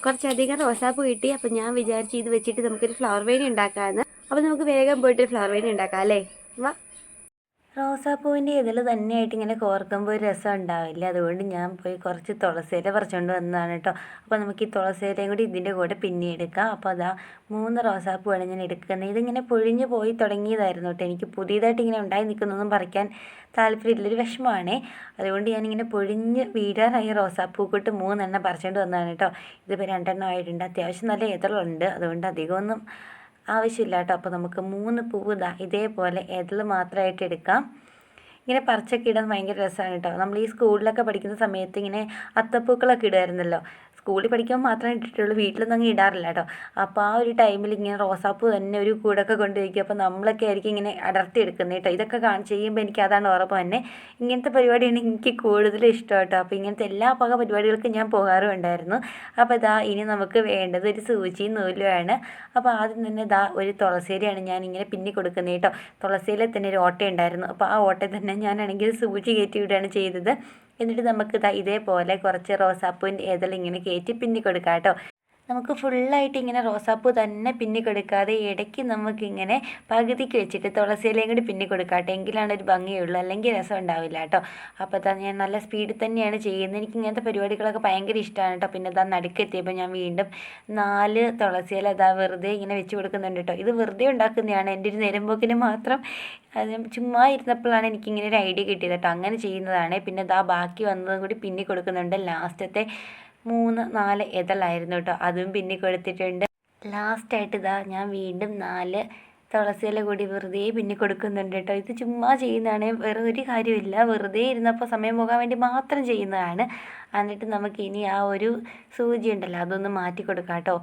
കുറച്ചധികം റോസാപ്പൂ കിട്ടി. അപ്പം ഞാൻ വിചാരിച്ചു ഇത് വെച്ചിട്ട് നമുക്കൊരു ഫ്ലവർ വേണി ഉണ്ടാക്കാമെന്ന്. അപ്പം നമുക്ക് വേഗം പോയിട്ട് ഫ്ലവർ വേണി ഉണ്ടാക്കാം അല്ലേ? വാ. റോസാപ്പൂവിൻ്റെ ഇതിൽ തന്നെയായിട്ട് ഇങ്ങനെ കോർക്കുമ്പോൾ ഒരു രസം ഉണ്ടാവില്ല. അതുകൊണ്ട് ഞാൻ പോയി കുറച്ച് തുളസിയില പറിച്ചുകൊണ്ട് വന്നതാണ് കേട്ടോ. അപ്പോൾ നമുക്ക് ഈ തുളസിയിലയും കൂടി ഇതിൻ്റെ കൂടെ പിന്നെ എടുക്കാം. അപ്പോൾ അതാ 3 റോസാപ്പൂവാണ് ഞാൻ എടുക്കുന്നത്. ഇതിങ്ങനെ പൊഴിഞ്ഞു പോയി തുടങ്ങിയതായിരുന്നു കേട്ടോ. എനിക്ക് പുതിയതായിട്ട് ഇങ്ങനെ ഉണ്ടായി നിൽക്കുന്നതൊന്നും പറിക്കാൻ താല്പര്യമില്ലൊരു വിഷമമാണേ. അതുകൊണ്ട് ഞാനിങ്ങനെ പൊഴിഞ്ഞ് വീഴാനായി റോസാപ്പൂക്കൊട്ട് 3 എണ്ണം പറിച്ചുകൊണ്ട് വന്നതാണ് കേട്ടോ. ഇതിപ്പോൾ 2 എണ്ണം ആയിട്ടുണ്ട്. അത്യാവശ്യം നല്ല എതളുണ്ട്. അതുകൊണ്ട് അധികമൊന്നും ആവശ്യമില്ല കേട്ടോ. അപ്പോൾ നമുക്ക് 3 പൂവ് ഇതേപോലെ എതൾ മാത്രമായിട്ട് എടുക്കാം. ഇങ്ങനെ പറിച്ചൊക്കെ ഇടാൻ ഭയങ്കര രസമാണ് കേട്ടോ. നമ്മൾ ഈ സ്കൂളിലൊക്കെ പഠിക്കുന്ന സമയത്ത് ഇങ്ങനെ അത്തപ്പൂക്കളൊക്കെ ഇടുമായിരുന്നല്ലോ. സ്കൂളിൽ പഠിക്കാൻ മാത്രമേ ഇട്ടിട്ടുള്ളൂ, വീട്ടിലൊന്നും അങ്ങ് ഇടാറില്ല കേട്ടോ. അപ്പോൾ ആ ഒരു ടൈമിൽ ഇങ്ങനെ റോസാപ്പൂ തന്നെ ഒരു കൂടൊക്കെ കൊണ്ടുപോയിക്കും. അപ്പോൾ നമ്മളൊക്കെ ആയിരിക്കും ഇങ്ങനെ അടർത്തി എടുക്കുന്നത് കേട്ടോ. ഇതൊക്കെ ചെയ്യുമ്പോൾ എനിക്ക് അതാണ് ഓർമ്മ തന്നെ. ഇങ്ങനത്തെ പരിപാടിയാണ് എനിക്ക് കൂടുതലും ഇഷ്ടം കേട്ടോ. അപ്പോൾ ഇങ്ങനത്തെ എല്ലാ പരിപാടികൾക്കും ഞാൻ പോകാറുണ്ടായിരുന്നു. അപ്പോൾ ഇനി നമുക്ക് വേണ്ടത് ഒരു സൂചിയും നൂലുമാണ്. അപ്പോൾ ആദ്യം തന്നെ ഒരു തുളസിയിലയാണ് ഞാനിങ്ങനെ പിന്നി കൊടുക്കുന്നത് കേട്ടോ. തുളസിയിലെ തന്നെ ഒരു ഓട്ട ഉണ്ടായിരുന്നു. അപ്പോൾ ആ ഓട്ടയിൽ തന്നെ ഞാനാണെങ്കിൽ സൂചി കയറ്റി വിടുകയാണ് ചെയ്തത്. എന്നിട്ട് നമുക്ക് ഇതേപോലെ കുറച്ച് റോസാപ്പൂവിൻ്റെ ഏതെല്ലാം ഇങ്ങനെ കയറ്റി പിന്നി കൊടുക്കാം കേട്ടോ. നമുക്ക് ഫുള്ളായിട്ട് ഇങ്ങനെ റോസാപ്പൂ തന്നെ പിന്നി കൊടുക്കാതെ ഇടയ്ക്ക് നമുക്കിങ്ങനെ പകുതിക്ക് വെച്ചിട്ട് തുളസിയിലയും കൂടി പിന്നി കൊടുക്കാട്ടെ. എങ്കിലാണ് ഒരു ഭംഗിയുള്ളൂ, അല്ലെങ്കിൽ രസം ഉണ്ടാവില്ല കേട്ടോ. അപ്പോൾ ഞാൻ നല്ല സ്പീഡിൽ തന്നെയാണ് ചെയ്യുന്നത്. എനിക്ക് ഇങ്ങനത്തെ പരിപാടികളൊക്കെ ഭയങ്കര ഇഷ്ടമാണ് കേട്ടോ. പിന്നെ നടുക്കെത്തിയപ്പോൾ ഞാൻ വീണ്ടും 4 തുളസിയില വെറുതെ ഇങ്ങനെ വെച്ച് കൊടുക്കുന്നുണ്ട് കേട്ടോ. ഇത് വെറുതെ ഉണ്ടാക്കുന്നതാണ്, എൻ്റെ ഒരു നേരമ്പോക്കിന് മാത്രം. അത് ചുമ്മാ ഇരുന്നപ്പോഴാണ് എനിക്കിങ്ങനെ ഒരു ഐഡിയ കിട്ടിയത് കേട്ടോ. അങ്ങനെ ചെയ്യുന്നതാണ്. പിന്നെ ബാക്കി വന്നതും കൂടി പിന്നി കൊടുക്കുന്നുണ്ട്. ലാസ്റ്റത്തെ 3-4 എതളായിരുന്നു കേട്ടോ, അതും പിന്നെ കൊടുത്തിട്ടുണ്ട്. ലാസ്റ്റായിട്ട് ഞാൻ വീണ്ടും 4 തുളസിയില കൂടി വെറുതെ പിന്നെ കൊടുക്കുന്നുണ്ട് കേട്ടോ. ഇത് ചുമ്മാ ചെയ്യുന്നതാണ്, വേറെ ഒരു കാര്യമില്ല. വെറുതെ ഇരുന്നപ്പോൾ സമയം പോകാൻ വേണ്ടി മാത്രം ചെയ്യുന്നതാണ്. എന്നിട്ട് നമുക്ക് ഇനി ആ ഒരു സൂചി ഉണ്ടല്ലോ അതൊന്ന് മാറ്റി കൊടുക്കാം കേട്ടോ.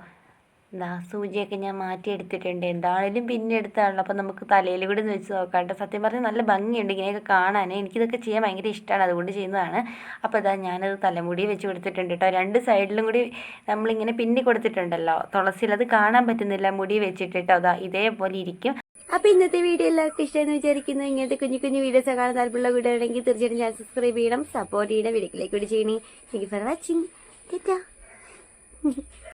സൂചിയൊക്കെ ഞാൻ മാറ്റിയെടുത്തിട്ടുണ്ട്. എന്താണെങ്കിലും പിന്നെ എടുത്താണല്ലോ. അപ്പോൾ നമുക്ക് തലയിൽ കൂടി ഒന്ന് വെച്ച് നോക്കാം കേട്ടോ. സത്യം പറഞ്ഞാൽ നല്ല ഭംഗിയുണ്ട് ഇങ്ങനെയൊക്കെ കാണാൻ. എനിക്കിതൊക്കെ ചെയ്യാൻ ഭയങ്കര ഇഷ്ടമാണ്, അതുകൊണ്ട് ചെയ്യുന്നതാണ്. അപ്പോൾ ഞാനത് തലമുടി വെച്ച് കൊടുത്തിട്ടുണ്ട് കേട്ടോ. 2 സൈഡിലും കൂടി നമ്മളിങ്ങനെ പിന്നി കൊടുത്തിട്ടുണ്ടല്ലോ തുളസിയിൽ, അത് കാണാൻ പറ്റുന്നില്ല മുടി വെച്ചിട്ട് കേട്ടോ. ഇതേപോലെ ഇരിക്കും. അപ്പോൾ ഇന്നത്തെ വീഡിയോ എല്ലാവർക്കും ഇഷ്ടമെന്ന് വിചാരിക്കുന്നു. ഇങ്ങനത്തെ കുഞ്ഞു കുഞ്ഞു വീഡിയോസ് കാണാൻ താല്പര്യമുള്ള വീഡിയോയാണെങ്കിൽ തീർച്ചയായിട്ടും ഞാൻ സബ്സ്ക്രൈബ് ചെയ്യണം, സപ്പോർട്ട് ചെയ്യണം, വീഡിയോയിലേക്ക് കൂടി ചെയ്യണേ. Thank you for watching.